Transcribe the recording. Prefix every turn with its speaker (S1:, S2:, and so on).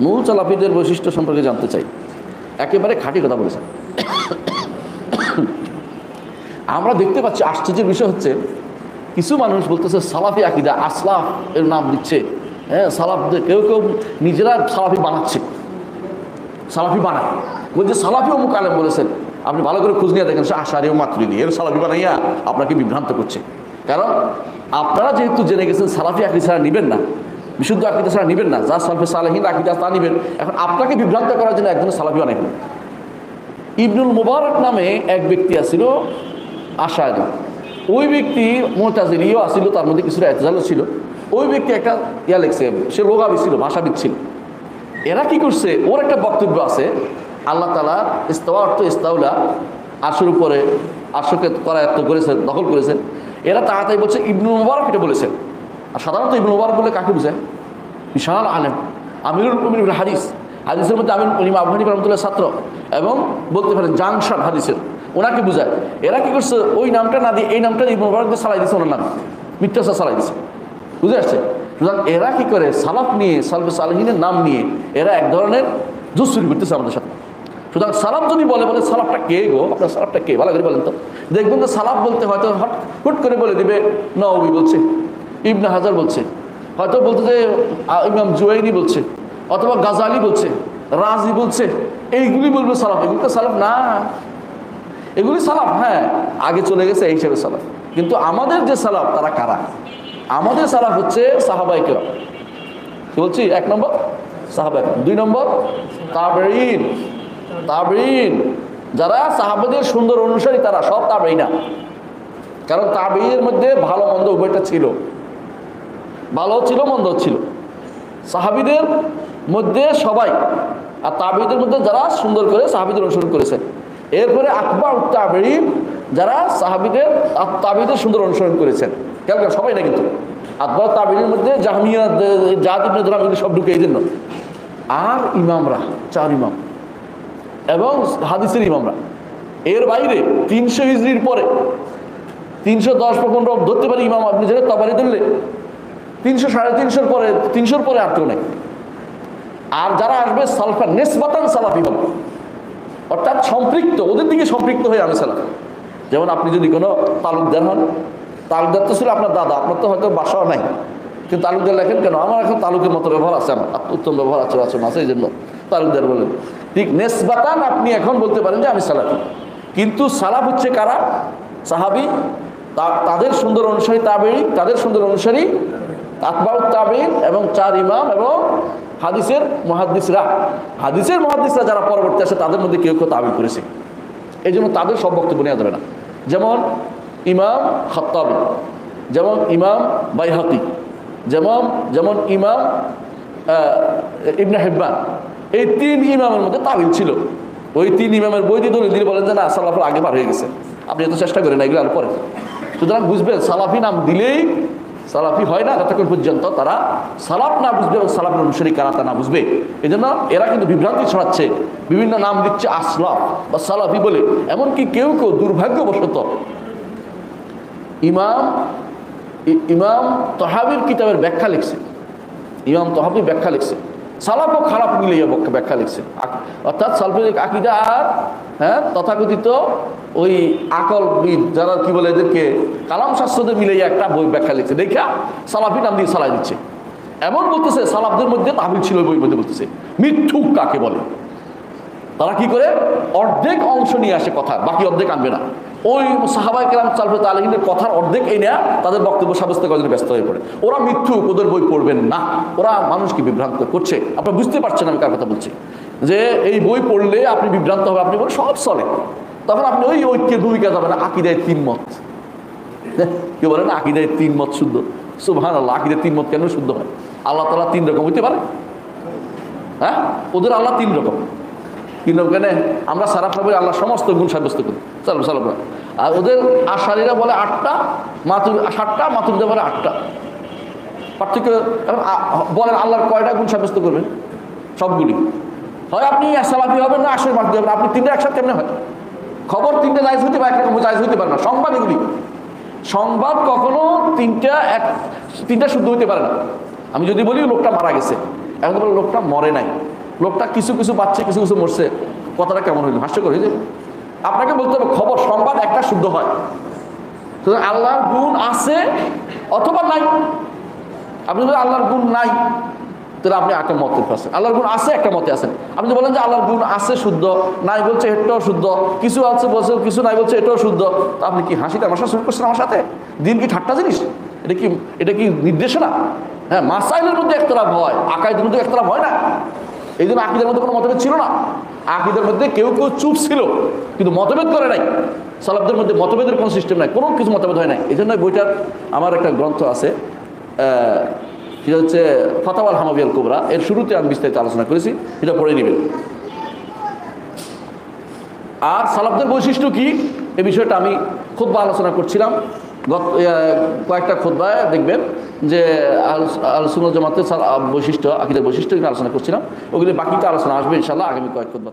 S1: মূল সালাফিদের বৈশিষ্ট্য সম্পর্কে জানতে চাই। একেবারে খাঁটি কথা বলেছেন। আমরা দেখতে পাচ্ছি আশ্চর্যের বিষয় হচ্ছে কিছু মানুষ বলতেছে সালাফি আকিদা, আসলাফ এর নাম দিচ্ছে। হ্যাঁ, সালাফদের কেউ কেউ নিজেরা সালাফি বানাচ্ছে, সালাফি বানায়, বলছে সালাফি অমুক আলেম বলেছেন। আপনি ভালো করে খোঁজ নিয়ে দেখেন সে আশারি ও মাতুরিদি এর সালাফি বানাইয়া আপনাকে বিভ্রান্ত করছে। কারণ আপনারা যেহেতু জেনে গেছেন সালাফি আকিদা ছাড়া নেবেন না, বিশুদ্ধ আকিদা ছাড়া নেবেন না, যা সালফে সালেহিন আকিদা তা নেবেন। এখন আপনাকে বিভ্রান্ত করার জন্য একজন সালাফি বানাই ফেলেন। ইবনুল মুবারক নামে এক ব্যক্তি আসছিল আশারি, ওই ব্যক্তি মুতাজিলিও আসছিল, তার মধ্যে কিছুটা এতজালও ছিল। ওই ব্যক্তি একটা ইয়া লিখছে, সে লোগাবি ছিল, ভাষাবিদ ছিল। এরা কি করছে, ওর একটা বক্তব্য আছে আল্লাহ তাআলা ইস্তাওয়া অর্থ ইস্তাউলা, আরশের উপরে আরশকে করায়ত্ত করেছেন, দখল করেছেন। এরা তাড়াতাড়ি বলছে ইবনুল মুবারক এটা বলেছেন। আর সাধারণত ইবনুল মুবারক বলে কাকে বুঝায়? বিশাল আলেম, আমিরুল মুমিনিন হাদিস, হাদিসের মধ্যে আমির ইমাম আবু হানিফা রাহমাতুল্লাহ ছাত্র, এবং বলতে পারেন জাংশন হাদিসের, ওনাকে বুঝায়। এরা কি করছে, ওই নামটা না দিয়ে এই নামটা ইবনুল মুবারক দিয়ে চালাই দিচ্ছে, ওনার নাম মিথ্যাচার চালাই দিচ্ছে। বুঝে আসছে? সুতরাং এরা কি করে সালাফ নিয়ে, সালফে সালেহিনের নাম নিয়ে এরা এক ধরনের জুসুরি করতেছে আমাদের সাথে। সুতরাং সালাফ যদি বলে সালাফটা কে গো, আপনার সালাফটা কে ভালো করে বলেন তো। দেখবেন তো সালাফ বলতে হয়তো হুট করে বলে দিবে নওয়াবী বলছে, ইবনে হাজার বলছে, হয়তো বলতে যে ইমাম জুয়াইনি বলছে, অথবা গাজালি বলছে, রাজি বলছে, এইগুলি বলবে সালাফ। এগুলি তো সালাফ না, এগুলি সালাফ হ্যাঁ আগে চলে গেছে এই হিসেবে সালাফ। কিন্তু আমাদের যে সালাফ তারা কারা? আমাদের সালাফ হচ্ছে সাহাবায়ে কেরাম। কি বলছি? এক নম্বর সাহাবায়ে কেরাম, দুই নম্বর তাবেঈন। তাবেঈন যারা সাহাবাদের সুন্দর অনুসারী তারা সব তাবেঈ না। কারণ তাবেঈনের মধ্যে ভালো মন্দ উভয়টা ছিল, ভালো ছিল মন্দ ছিল সাহাবীদের মধ্যে সবাই। আর তাবেঈদের মধ্যে যারা সুন্দর করে সাহাবীদের অনুসরণ করেছে। এরপরে আকবার তাবেঈন যারা সাহাবীদের তাবেঈদের সুন্দর অনুসরণ করেছেন। কেন সবাই না, কিন্তু আকবার তাবেঈনের মধ্যে জাহমিয়া, জাদ ইবনে দুরাম এগুলো সব ঢুকে এই জন্য। আর ইমামরা, চার ইমাম এবং হাদিসের ইমামরা, এর বাইরে 300 হিজরির পরে 310 ধরতে পারি ইমাম, আপনি যেটা তাবারি ধরলে 300 সাড়ে 300 পরে 300 পরে আর কেউ নেই। আর যারা আসবে সালফা নেসবাতান সালাফি হবে, অর্থাৎ সম্পৃক্ত, ওদের দিকে সম্পৃক্ত হয়ে আমি সালাফি। যেমন আপনি যদি কোনো তালুকদার হন, তালুকদার তো ছিল আপনার দাদা, আপনার তো হয়তো বাসাও নাই, কিন্তু তালুকদার লেখেন কেন? আমার এখন তালুকের মতো ব্যবহার আছে, আমার উত্তম ব্যবহার আছে আছে, এই জন্য তালুকদার বলেন। ঠিক নেসবাতান আপনি এখন বলতে পারেন যে আমি সালাফি। কিন্তু সালাফ হচ্ছে কারা? সাহাবী, তাদের সুন্দর অনুসারী তাবেঈন, তাদের সুন্দর অনুসারী আতবাউত তাবেঈন এবং চার ইমাম এবং হাদিসের মুহাদ্দিসরা। হাদিসের মুহাদ্দিসরা যারা পরবর্তী আসে তাদের মধ্যে কেউ কেউ তাবিল করেছে, এই জন্য তাদের সব বক্তব্য নেওয়া যাবে না। যেমন ইমাম খাত্তাবী, যেমন ইমাম বাইহাকি, যেমন ইমাম ইবনে হিব্বান, এই 3 ইমামের মধ্যে তাবিল ছিল। ওই 3 ইমামের বই দিয়ে দলিল দিয়ে বলেন যে না সালাফের আগে পার হয়ে গেছে। আপনি এত চেষ্টা করেন এগুলো আর পরে। সুতরাং বুঝবেন সালাফি নাম দিলেই সালাফি হয় না যতক্ষণ পর্যন্ত তারা সালাফ না বুঝবে এবং সালাফের অনুসারী কারা তা না বুঝবে। এই জন্য এরা কিন্তু বিভ্রান্তি ছড়াচ্ছে, বিভিন্ন নাম দিচ্ছে আসলাফ বা সালাফি বলে। এমনকি কেউ কেউ দুর্ভাগ্যবশত ইমাম তহাবির কিতাবের ব্যাখ্যা লিখছে, ইমাম তহাবি ব্যাখ্যা লিখছে, সালাফ ও খারাপ মিলিয়ে ব্যাখ্যা লিখছে। অর্থাৎ সালফের আকীদা আর তথাকথিত ওই আকলবিদ যারা কি বলে এদেরকে কালাম শাস্ত্রদের মিলিয়ে একটা বই ব্যাখ্যা লিখছে, দেখা সালাফি নাম দিয়ে চালাই দিচ্ছে। এমন বলতেছে সালাফদের মধ্যে তাহবিল ছিল বই মধ্যে, বলতেছে মিথ্যুক কাকে বলে। তারা কি করে অর্ধেক অংশ নিয়ে আসে কথা, বাকি অর্ধেক আনবে না। ওই সাহাবায়ে কেরাম সালফে তালেহিনের কথার অর্ধেক এই নেয়া তাদের বক্তব্য সাব্যস্ত করার জন্য ব্যস্ত হয়ে পড়ে। ওরা মিথ্যুক, ওদের বই পড়বেন না, ওরা মানুষকে বিভ্রান্ত করছে। আপনারা বুঝতে পারছেন আমি কার কথা বলছি, যে এই বই পড়লে আপনি বিভ্রান্ত হবে, আপনি বলে সব চলে, তখন আপনি ওই ঐক্যের ভূমিকা যাবেন না। আকিদায় 3 মত, কেউ বলে না আকিদায় 3 মত শুদ্ধ। সুবহানাল্লাহ, আকিদায় 3 মত কেন শুদ্ধ হয়? আল্লাহ তাআলা 3 রকম হইতে পারে? হ্যাঁ, ওদের আল্লাহ 3 রকম। কিন্তু ওখানে আমরা সারাফ বলে আল্লাহ সমস্ত গুণ সাব্যস্ত করি, সালাম। আর ওদের আশারীরা বলে 8টা, 7টা, মাতুরিদা বলে 8টা। পার্থক্য বলেন আল্লাহর কয়টা গুণ সাব্যস্ত করবেন? সবগুলি। হয় আপনি সালাফি হবেন না আশারি মাতুরিদি হবেন। আপনি 3টা একসাথে কেমনে হয়? খবর 3টা জায়েজ হতে পারে, একরকম জায়েজ হতে পারে না। সংবাদ এগুলি, সংবাদ কখনো 3টা শুদ্ধ হতে পারে না। আমি যদি বলি লোকটা মারা গেছে, এখন বলে লোকটা মরে নাই, লোকটা কিছু কিছু বাচ্চা কিছু কিছু মরছে, কথাটা কেমন হইল? হাস্যকর হয়ে যাবে। আপনাকে বলতে হবে খবর সংবাদ একটা শুদ্ধ হয়। সুতরাং আল্লাহর গুণ আছে অথবা নাই। আপনি যদি আল্লাহর গুণ নাই তাহলে আপনি একটা মতে আছেন, আল্লাহর গুণ আছে একটা মতে আছেন। আপনি যদি বলেন যে আল্লাহর গুণ আছে শুদ্ধ, নাই বলছে এটাও শুদ্ধ, কিছু আছে বলছে কিছু নাই বলছে এটাও শুদ্ধ, তো আপনি কি হাসিতে আমার সাথে শুরু করছেন আমার সাথে? দিন কি ঠাট্টা জিনিস? এটা কি নির্দেশনা? হ্যাঁ, মাসাইলের মধ্যে একতলাফ হয়, আকাইদের মধ্যে একতলাফ হয় না। এই জন্য আকিদের মধ্যে কোনো মতভেদ ছিল না। আকিদের মধ্যে কেউ কেউ চুপ ছিল কিন্তু মতভেদ করে নাই। সালাফদের মধ্যে মতভেদের কোনো সিস্টেম নাই, কোনো কিছু মতভেদ হয় নাই। এই জন্য বইটার আমার একটা গ্রন্থ আছে, সেটা হচ্ছে ফাতাওয়াল হামাবিয়াল কুবরা, এর শুরুতে আমি বিস্তারিত আলোচনা করেছি, এটা পড়ে নেবেন। আর সালাফদের বৈশিষ্ট্য কি এই বিষয়টা আমি খুতবা আলোচনা করছিলাম, কয়েকটা খুতবায় দেখবেন যে আহলে সুন্নাত জামাতের বৈশিষ্ট্য, আকীদার বৈশিষ্ট্য আলোচনা করছিলাম। ওগুলি বাকিটা আলোচনা আসবে ইনশাআল্লাহ আগামী কয়েক খুতবা।